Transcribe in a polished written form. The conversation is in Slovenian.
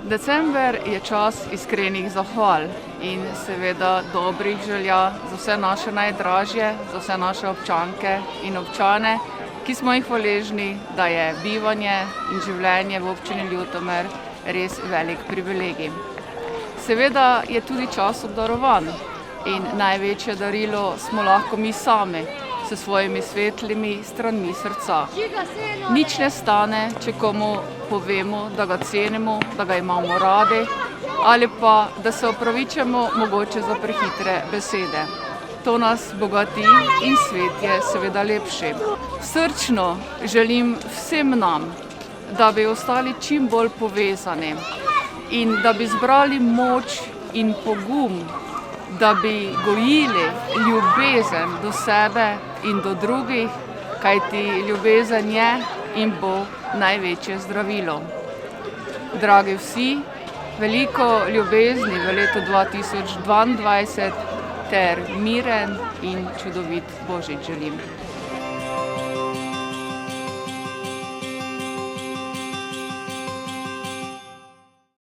December je čas iskrenih zahval in seveda dobrih želja za vse naše najdražje, za vse naše občanke in občane, ki smo jih hvaležni, da je bivanje in življenje v občini Ljutomer res velik privilegij. Seveda je tudi čas obdarovanj in največje darilo smo lahko mi sami, s svojimi svetlimi stranmi srca. Nič ne stane, če komu povemo, da ga cenimo, da ga imamo radi, ali pa da se opravičimo mogoče za prehitre besede. To nas bogati in svet je seveda lepši. Srčno želim vsem nam, da bi ostali čim bolj povezani in da bi zbrali moč in pogum, da bi gojili ljubezen do sebe in do drugih, kajti ljubezen je in bo največje zdravilo. Dragi vsi, veliko ljubezni v letu 2022 ter miren in čudovit Božič želim.